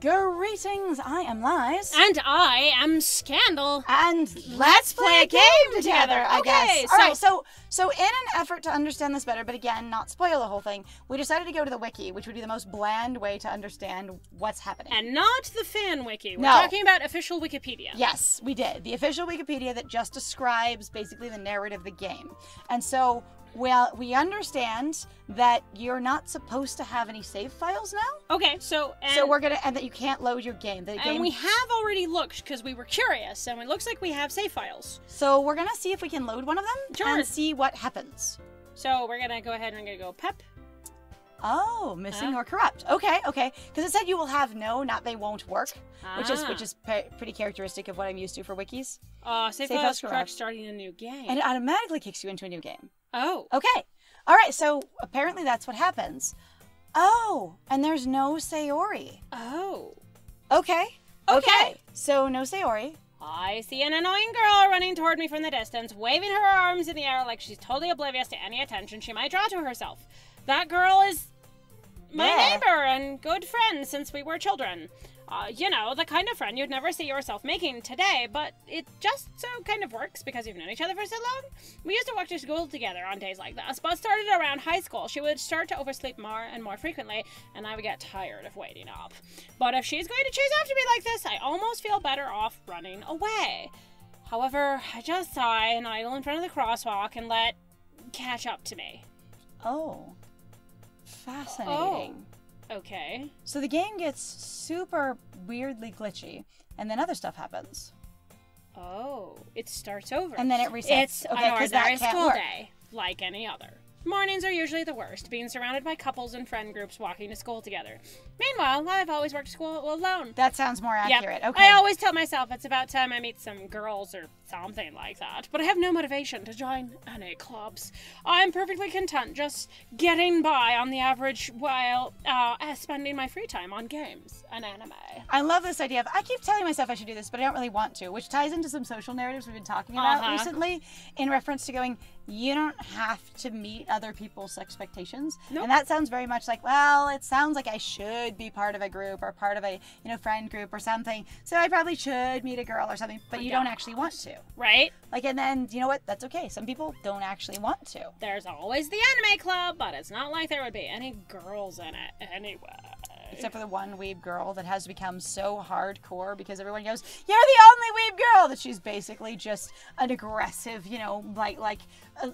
Greetings, I am Lies. And I am Scandal. And let's play a game together, I guess. Alright, so in an effort to understand this better, but again, not spoil the whole thing, we decided to go to the wiki, which would be the most bland way to understand what's happening. And not the fan wiki. We're talking about official Wikipedia. Yes, we did. The official Wikipedia that just describes basically the narrative of the game. And so, well, we understand that you're not supposed to have any save files now. Okay, so we're gonna, and that you can't load your game. And we have already looked because we were curious, and it looks like we have save files. So we're gonna see if we can load one of them and see what happens. So we're gonna go ahead and we're gonna go pep. Oh, missing or corrupt. Okay, because it said you will have no, not they won't work, which is pretty characteristic of what I'm used to for wikis. Save files correct, starting a new game. And it automatically kicks you into a new game. Oh. Okay. All right, so apparently that's what happens. Oh, and there's no Sayori. Oh. Okay. So no Sayori. I see an annoying girl running toward me from the distance, waving her arms in the air like she's totally oblivious to any attention she might draw to herself. That girl is my neighbor and good friend since we were children. You know, the kind of friend you'd never see yourself making today, but it just so kind of works because you've known each other for so long. We used to walk to school together on days like this, but started around high school. She would start to oversleep more and more frequently, and I would get tired of waiting up. But if she's going to chase after me like this, I almost feel better off running away. However, I just sigh and idle in front of the crosswalk and let catch up to me. Oh. Fascinating. Oh. Okay. So the game gets super weirdly glitchy, and then other stuff happens. Oh, it starts over. And then it resets. It's an ordinary school day, like any other. Mornings are usually the worst, being surrounded by couples and friend groups walking to school together. Meanwhile, I've always worked school alone. That sounds more accurate. Yep. Okay. I always tell myself it's about time I meet some girls or something like that, but I have no motivation to join any clubs. I'm perfectly content just getting by on the average while spending my free time on games and anime. I love this idea of, I keep telling myself I should do this, but I don't really want to, which ties into some social narratives we've been talking about recently in reference to going, you don't have to meet other people's expectations. Nope. And that sounds very much like, well, it sounds like I should be part of a group or part of a, friend group or something. So I probably should meet a girl or something, but you don't actually want to. Right? Like, and then, you know what? That's okay. Some people don't actually want to. There's always the anime club, but it's not like there would be any girls in it anyway. Except for the one weeb girl that has become so hardcore because everyone goes, you're the only weeb girl, that she's basically just an aggressive,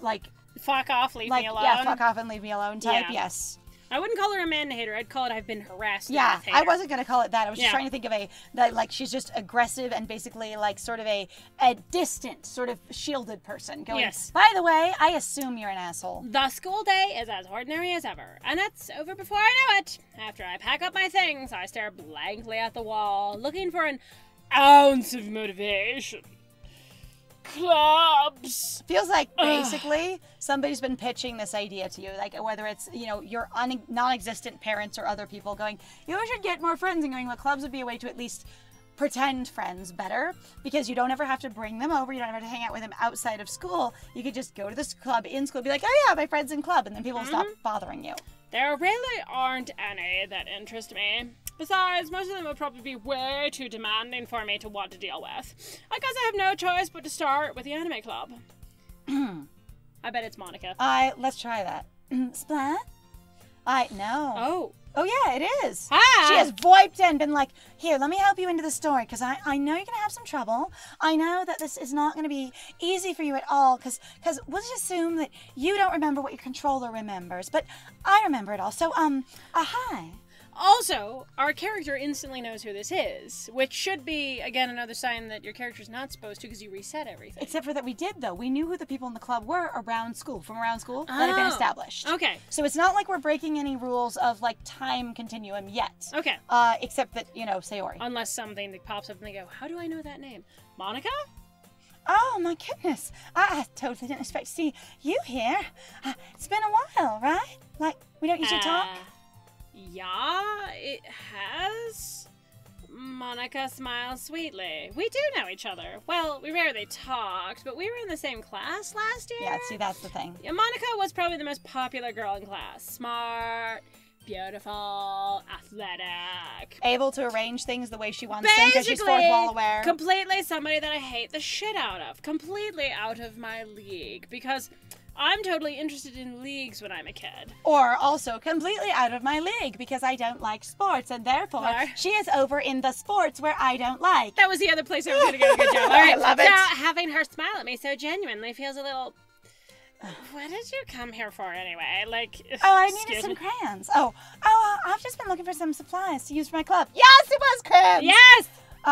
like fuck off, leave me alone. Yeah, fuck off and leave me alone type. Yeah. Yes. I wouldn't call her a man hater. I'd call it I've been harassed. Yeah, I wasn't going to call it that. I was just trying to think of she's just aggressive and basically like sort of a distant, sort of shielded person going, yes. By the way, I assume you're an asshole. The school day is as ordinary as ever, and it's over before I know it. After I pack up my things, I stare blankly at the wall, looking for an ounce of motivation. Clubs. Feels like basically somebody's been pitching this idea to you, like whether it's your non-existent parents or other people going, you should get more friends, and going, well, clubs would be a way to at least pretend friends better because you don't ever have to bring them over, you don't ever have to hang out with them outside of school. You could just go to this club in school, be like, oh yeah, my friend's in club, and then people will stop bothering you. There really aren't any that interest me. Besides, most of them would probably be way too demanding for me to want to deal with. I guess I have no choice but to start with the anime club. I bet it's Monika. Let's try that. Splat? No. Oh yeah, it is. Ah! She has VoIPed in, been like, here, let me help you into the story, because I know you're going to have some trouble. I know that this is not going to be easy for you at all, because we'll just assume that you don't remember what your controller remembers, but I remember it all. So, hi. Also, our character instantly knows who this is, which should be, again, another sign that your character's not supposed to because you reset everything. Except for that we did, though. We knew who the people in the club were around school, that had been established. Okay. So it's not like we're breaking any rules of, like, time continuum yet. Okay. Except that, Sayori. Unless something that pops up and they go, how do I know that name? Monika? Oh, my goodness. I totally didn't expect to see you here. It's been a while, right? Like, we don't usually talk? Yeah, it has. Monika smiles sweetly. We do know each other. Well, we rarely talked, but we were in the same class last year. Yeah, see, that's the thing. Yeah, Monika was probably the most popular girl in class. Smart, beautiful, athletic. Able to arrange things the way she wants them because she's fourth wall aware. Completely somebody that I hate the shit out of. Completely out of my league. Because I'm totally interested in leagues when I'm a kid. Or also completely out of my league because I don't like sports, and therefore she is over in the sports where I don't like. That was the other place I was going to get a good job. All right. I love it. So having her smile at me so genuinely feels a little... What did you come here for anyway? Like, I needed some crayons. I've just been looking for some supplies to use for my club. Yes, it was crayons. Yes.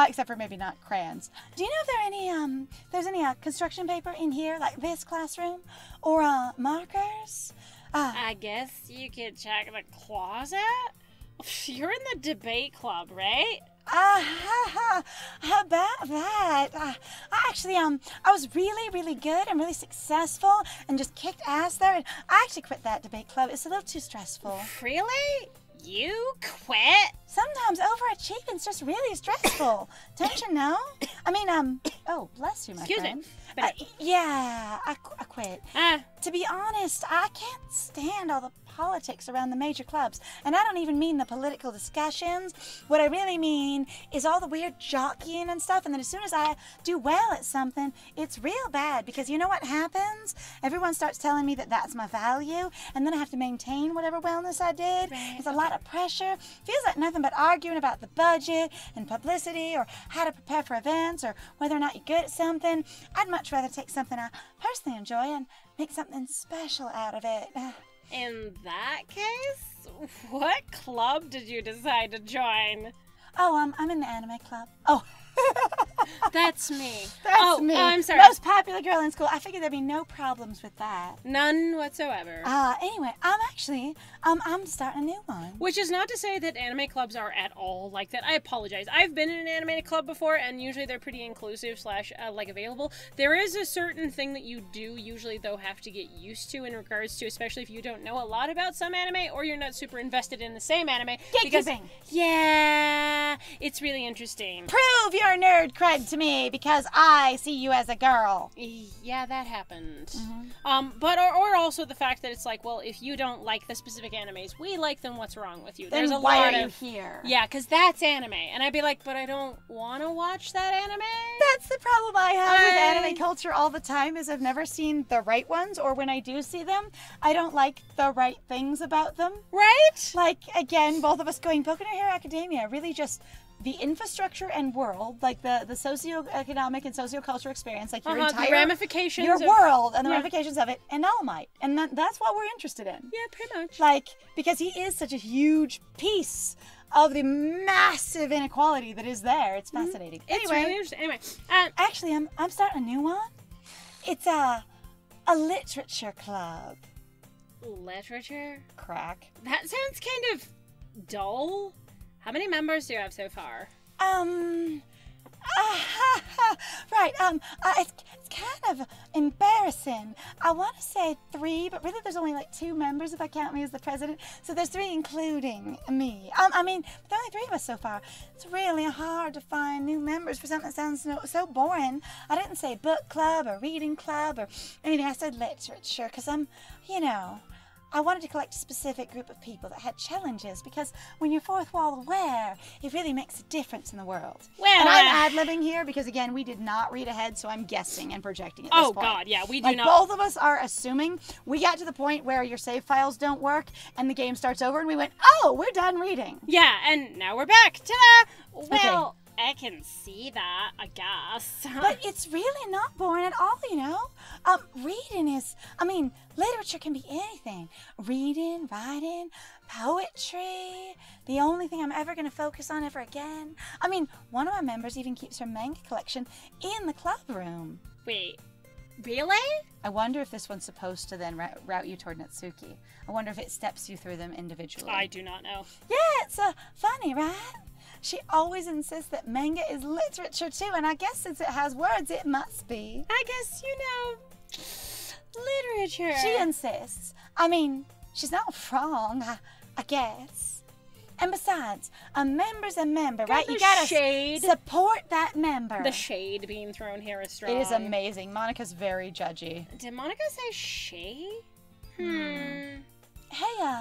Except for maybe not crayons. Do you know if there's any construction paper in here, like this classroom, or markers? I guess you could check the closet. You're in the debate club, right? How about that? I was really, really good and really successful and just kicked ass there. And I actually quit that debate club. It's a little too stressful. Really? You quit? Sometimes overachieving's just really stressful. Don't you know? I mean, oh, bless you, my friend. Excuse me. Yeah, I quit. To be honest, I can't stand all the politics around the major clubs. And I don't even mean the political discussions. What I really mean is all the weird jockeying and stuff. And then as soon as I do well at something, it's real bad. Because you know what happens? Everyone starts telling me that that's my value. And then I have to maintain whatever wellness I did. Right. It's a lot of pressure. Feels like nothing but arguing about the budget and publicity or how to prepare for events or whether or not you're good at something. I'd much rather take something I personally enjoy and make something special out of it. In that case, what club did you decide to join? Oh, I'm in the anime club. Oh. That's me. That's me. I'm sorry. Most popular girl in school. I figured there'd be no problems with that. None whatsoever. Anyway, I'm starting a new one. Which is not to say that anime clubs are at all like that. I apologize. I've been in an anime club before, and usually they're pretty inclusive / like available. There is a certain thing that you do usually, though, have to get used to in regards to, especially if you don't know a lot about some anime or you're not super invested in the same anime. Gatekeeping. Yeah, it's really interesting. Prove your nerd cred to me because I see you as a girl. Yeah, that happened. Mm-hmm. But or also the fact that it's like, well, if you don't like the specific animes, we like them. What's wrong with you? Then There's a why lot are you of here? Yeah, because that's anime, and I'd be like, but I don't want to watch that anime. That's the problem I have with anime culture all the time is I've never seen the right ones, or when I do see them, I don't like the right things about them. Right? Like, again, both of us going, Boku no Hero Academia, really just the infrastructure and world, like the socioeconomic and sociocultural experience, like your entire the ramifications your of, world and the ramifications of it, and All Might, and that's what we're interested in. Yeah, pretty much. Like, because he is such a huge piece of the massive inequality that is there. It's fascinating. It's Anyway, really interesting. Anyway, actually, I'm starting a new one. It's a literature club. Literature? Crack. That sounds kind of dull. How many members do you have so far? Right, it's kind of embarrassing. I want to say 3, but really there's only like 2 members if I count me as the president. So there's 3 including me. I mean, there are only 3 of us so far. It's really hard to find new members for something that sounds so boring. I didn't say book club or reading club or anything. I said literature because I wanted to collect a specific group of people that had challenges because when you're fourth wall aware, it really makes a difference in the world. Well, and I'm ad-libbing here because, again, we did not read ahead, so I'm guessing and projecting at this point. Oh, God, yeah, we do like, not. Both of us are assuming. We got to the point where your save files don't work and the game starts over, and we went, oh, we're done reading. Yeah, and now we're back. Ta-da! Well, okay. I can see that, I guess. But it's really not boring at all, Reading is, literature can be anything. Reading, writing, poetry. The only thing I'm ever going to focus on ever again. One of my members even keeps her manga collection in the club room. Wait, really? I wonder if this one's supposed to then route you toward Natsuki. I wonder if it steps you through them individually. I do not know. Yeah, it's funny, right? She always insists that manga is literature too, and I guess since it has words, it must be. I guess, literature. She insists. She's not wrong, I guess. And besides, a member's a member, right? You gotta support that member. The shade being thrown here is strong. It is amazing. Monica's very judgy. Did Monika say shade? Hey,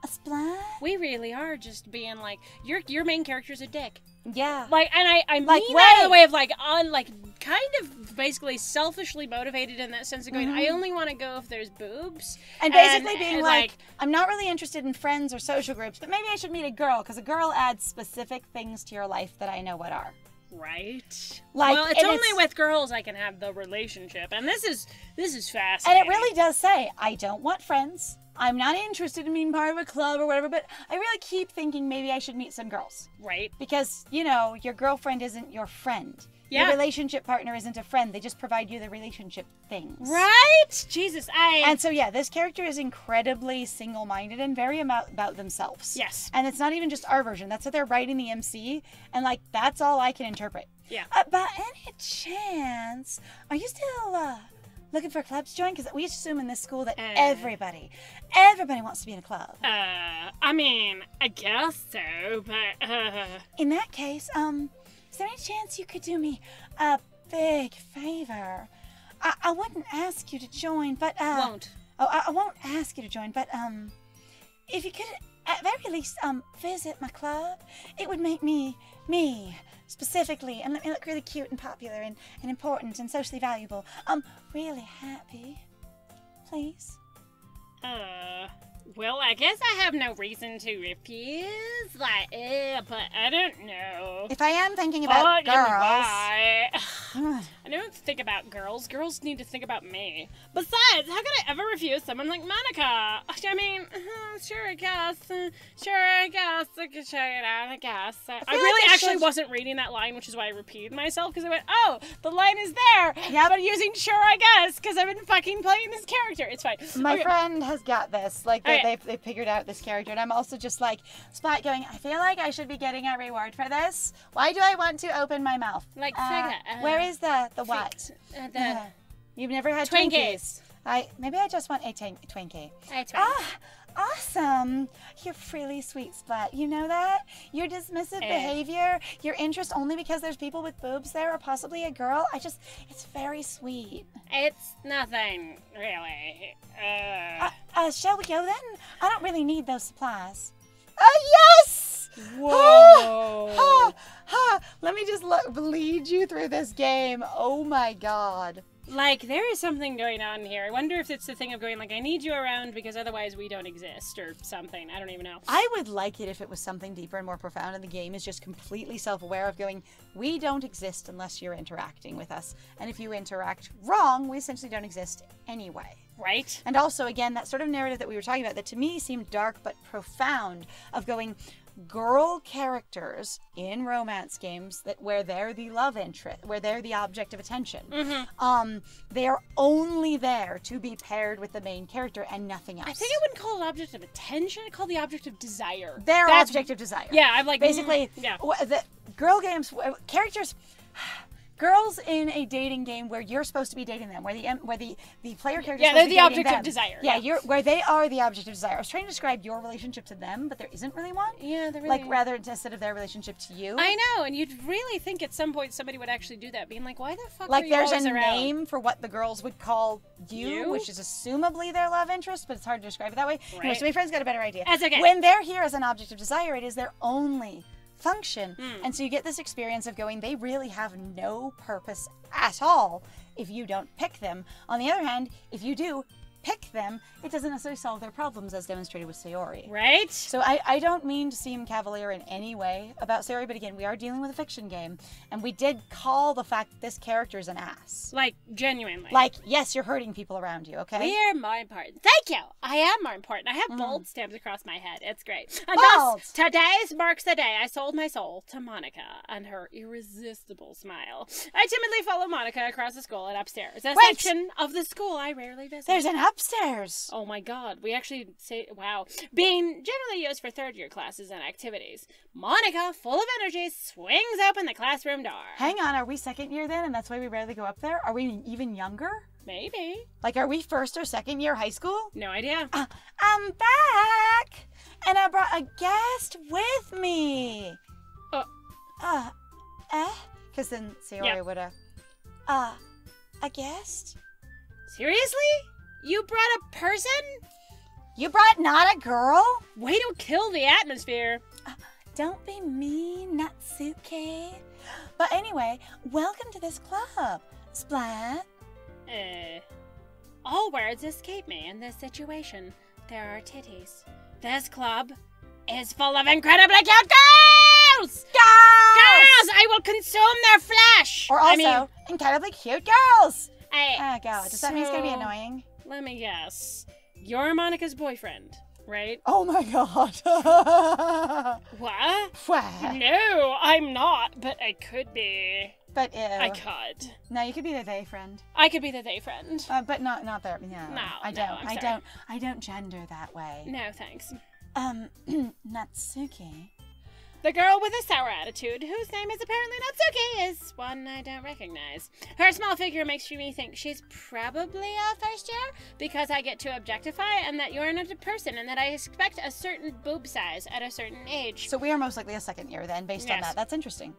A splat? We really are just being like, your main character's a dick. Yeah. Like, and I mean Like, that in wait. the way of like, kind of basically selfishly motivated in that sense of going, I only want to go if there's boobs. And basically being and, like, I'm not really interested in friends or social groups, but maybe I should meet a girl, because a girl adds specific things to your life that I know what are. Right. Like, well, it's and only it's- with girls I can have the relationship, and this is And fascinating. it really does say, I don't want friends. I'm not interested in being part of a club or whatever, but I really keep thinking maybe I should meet some girls. Right. Because, you know, your girlfriend isn't your friend. Yeah. Your relationship partner isn't a friend. They just provide you the relationship things. Right. Jesus, And so, yeah, this character is incredibly single-minded and very about themselves. Yes. And it's not even just our version. That's what they're writing the MC. And, like, that's all I can interpret. Yeah. By any chance, are you still looking for a club to join? Because we assume in this school that everybody wants to be in a club. I mean, I guess so, but, In that case, is there any chance you could do me a big favor? I wouldn't ask you to join, but, won't. Oh, I won't ask you to join, but, if you could, at very least, visit my club, it would make me specifically, and let me look really cute and popular and important and socially valuable, really happy. Please? Well, I guess I have no reason to refuse, like, but I don't know. If I am thinking about girls... Why? I don't think about girls. Girls need to think about me. Besides, how could I ever refuse someone like Monika? I mean, sure, I guess. I could check it out, I guess. I really actually wasn't reading that line, which is why I repeated myself, because I went, oh, the line is there. Yep. But using sure, I guess, because I've been fucking playing this character. It's fine. My Okay. friend has got this. Like, Okay. they figured out this character. And I'm also just like, Spot going, I feel like I should be getting a reward for this. Why do I want to open my mouth? Like, where is the what? You've never had Twinkies. Maybe I just want a Twinkie. It's fine. Awesome. You're really sweet, Splat. You know that? Your dismissive behavior, your interest only because there's people with boobs there or possibly a girl. It's very sweet. It's nothing, really. Shall we go then? I don't really need those supplies. Yes! Whoa. Let me just lead you through this game. Oh my god. Like, there is something going on here. I wonder if it's the thing of going, like, I need you around because otherwise we don't exist or something. I don't even know. I would like it if it was something deeper and more profound, and the game is just completely self-aware of going, we don't exist unless you're interacting with us. And if you interact wrong, we essentially don't exist anyway. Right? And also, again, that sort of narrative that we were talking about that to me seemed dark but profound, of going, girl characters in romance games where they're the love interest, where they're the object of attention, they are only there to be paired with the main character and nothing else. I think I wouldn't call it object of attention. I'd call it the object of desire. Their object of desire. Yeah, I'm like... Basically, yeah. The girl games, characters... Girls in a dating game where you're supposed to be dating them, where the player character Yeah, they're the object of desire. Yeah, where they are the object of desire. I was trying to describe your relationship to them, but there isn't really one. Yeah, there really... Like, rather, instead of their relationship to you. I know, and you'd really think at some point somebody would actually do that, being like, why the fuck Like, are you there's always a around? name for what the girls would call you, which is assumably their love interest, but it's hard to describe it that way. Right. Anyway, so my friend's got a better idea. That's okay. When they're here as an object of desire, it is their only function. And so you get this experience of going, they really have no purpose at all if you don't pick them. On the other hand, if you do pick them, it doesn't necessarily solve their problems, as demonstrated with Sayori. Right? So I don't mean to seem cavalier in any way about Sayori, but again, we are dealing with a fiction game, and we did call the fact that this character is an ass. Like, genuinely. Like, yes, you're hurting people around you, okay? We are more important. Thank you. I am more important. I have bold stamps across my head. It's great. And Bold. thus, today marks the day I sold my soul to Monika and her irresistible smile. I timidly follow Monika across the school and upstairs, a section of the school I rarely visit. There's an upstairs. Oh my god, we actually say, wow. Being generally used for third-year classes and activities, Monika, full of energy, swings open the classroom door. Hang on, are we second year then, and that's why we rarely go up there? Are we even younger? Maybe. Like, are we first or second year high school? No idea. I'm back! And I brought a guest with me! Because then Sayori would have... a guest? Seriously? You brought a person? You brought not a girl? Way to kill the atmosphere. Don't be mean, Natsuki. But anyway, welcome to this club, Splat. All words escape me in this situation. There are titties. This club is full of incredibly cute girls! Girls! I will consume their flesh! Or also, incredibly cute girls! Oh god, does that mean it's gonna be So, annoying? Let me guess. You're Monica's boyfriend, right? Oh my god. What? What? No, I'm not, but I could be. But ew. I could. No, you could be the they friend. I could be the they friend. But not their. No, I don't. I'm sorry. I don't gender that way. No, thanks. Natsuki. The girl with a sour attitude, whose name is apparently Natsuki, is one I don't recognize. Her small figure makes me think she's probably a first year, because I get to objectify, and that you're another person, and that I expect a certain boob size at a certain age. So we are most likely a second year then, based on Yes. that. That's interesting.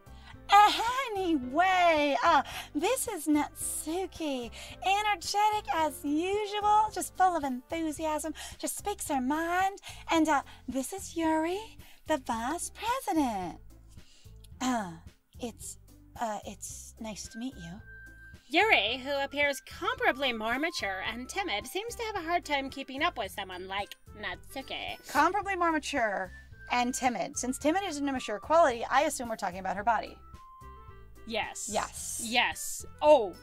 Anyway, this is Natsuki, energetic as usual, just full of enthusiasm, just speaks her mind, and this is Yuri, the vice president. It's nice to meet you. Yuri, who appears comparably more mature and timid, seems to have a hard time keeping up with someone like Natsuki. Comparably more mature and timid. Since timid is an immature quality, I assume we're talking about her body. Yes. Yes. Yes. Oh,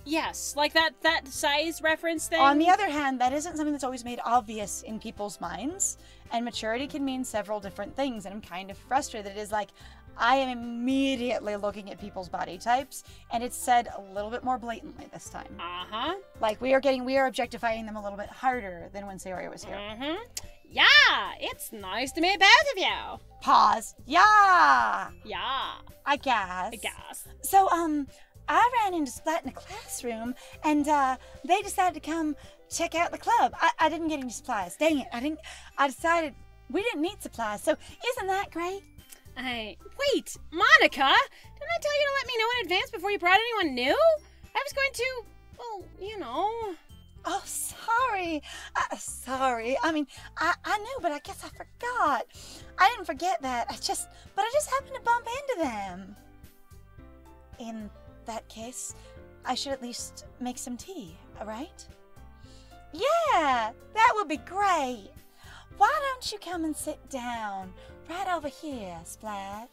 yes. Like that size reference thing. On the other hand, that isn't something that's always made obvious in people's minds, and maturity can mean several different things, and I'm kind of frustrated. It is like, I am immediately looking at people's body types, and it's said a little bit more blatantly this time. Uh-huh. Like, we are objectifying them a little bit harder than when Sayori was here. Mm-hmm. Yeah, it's nice to meet both of you. Pause. Yeah! Yeah, I guess. I guess. So, I ran into Splat in a classroom, and, they decided to come check out the club. I didn't get any supplies. Dang it. I decided we didn't need supplies, so isn't that great? Wait, Monica! Didn't I tell you to let me know in advance before you brought anyone new? I was going to, well, you know. Oh, sorry. Sorry. I mean, I knew, but I guess I forgot. I didn't forget that. I just happened to bump into them. In that case, I should at least make some tea, all right? Yeah, that would be great. Why don't you come and sit down right over here, Splat?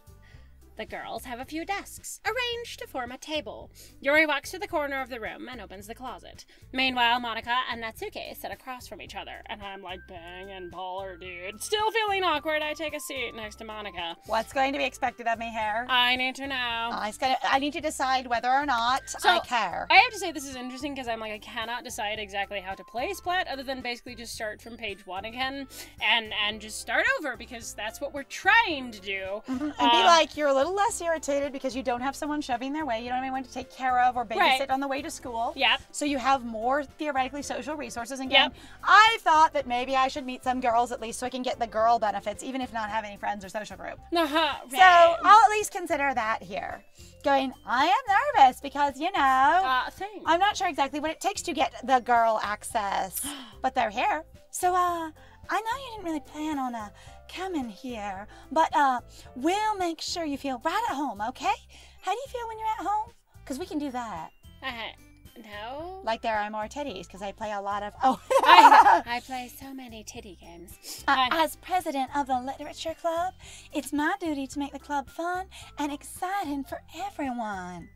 The girls have a few desks, arranged to form a table. Yuri walks to the corner of the room and opens the closet. Meanwhile, Monika and Natsuki sit across from each other, and I'm like, banging baller, dude. Still feeling awkward, I take a seat next to Monika. What's going to be expected of me here? I need to know. I need to decide whether or not I care. I have to say this is interesting because I'm like, I cannot decide exactly how to play Splat other than basically just start from page 1 again and just start over because that's what we're trying to do. And be like, you're a little less irritated because you don't have someone shoving their way. You don't have anyone to take care of or babysit Right. on the way to school. Yep. So you have more theoretically social resources. And Yep. I thought that maybe I should meet some girls at least so I can get the girl benefits, even if not have any friends or social group. Right. So I'll at least consider that here. Going, I am nervous because, Thanks. I'm not sure exactly what it takes to get the girl access, but they're here. So, I know you didn't really plan on coming here, but we'll make sure you feel right at home, okay? How do you feel when you're at home? Because we can do that. No. Like there are more titties, because I play a lot of, I play so many titty games. As president of the Literature Club, it's my duty to make the club fun and exciting for everyone.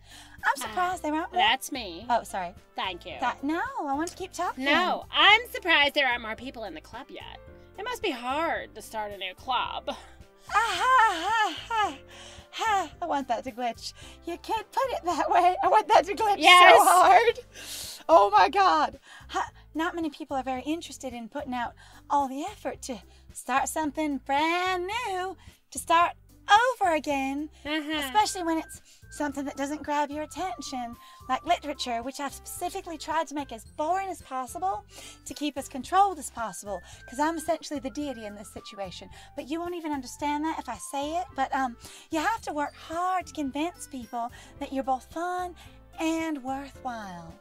I'm surprised there aren't more. That's me. Oh, sorry. Thank you. No, I want to keep talking. No, I'm surprised there aren't more people in the club yet. It must be hard to start a new club. I want that to glitch. You can't put it that way. I want that to glitch Yes. so hard. Oh my God. Not many people are very interested in putting out all the effort to start something brand new, to start over again, especially when it's something that doesn't grab your attention, like literature, which I've specifically tried to make as boring as possible to keep as controlled as possible, because I'm essentially the deity in this situation. But you won't even understand that if I say it, but you have to work hard to convince people that you're both fun and worthwhile.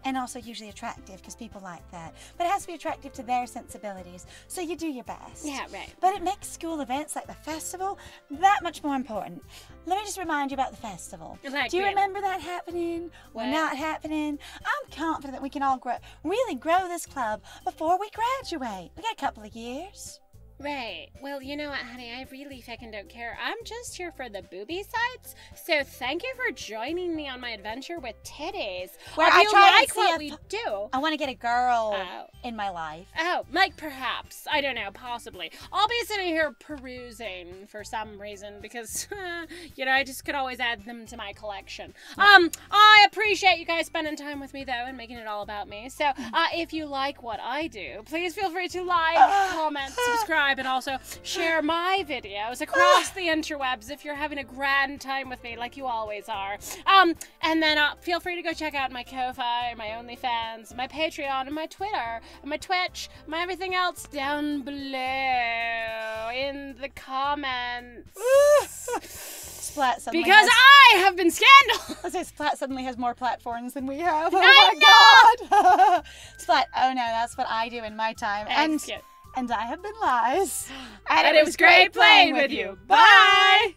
and also usually attractive because people like that. But it has to be attractive to their sensibilities. So you do your best. Yeah, right. But it makes school events like the festival that much more important. Let me just remind you about the festival. Like do you really? remember that happening or not happening? I'm confident that we can all really grow this club before we graduate. We got a couple of years. Right. Well, you know what, honey? I really fucking don't care. I'm just here for the booby sites. So thank you for joining me on my adventure with titties. Where if I you try to like see what if- we do. I want to get a girl Oh. in my life. Oh, like perhaps. I don't know, possibly. I'll be sitting here perusing for some reason because, you know, I just could always add them to my collection. I appreciate you guys spending time with me, though, and making it all about me. So, if you like what I do, please feel free to like, comment, subscribe, and also share my videos across the interwebs if you're having a grand time with me like you always are. And then feel free to go check out my Ko-Fi, my OnlyFans, my Patreon, and my Twitter, and my Twitch, my everything else down below in the comments. Splat suddenly Because has, I have been scandalous. let's say Splat suddenly has more platforms than we have. Oh I my god! Splat, oh no, that's what I do in my time. Thanks, kid. And I have been Lies. And it was great playing with you. Bye!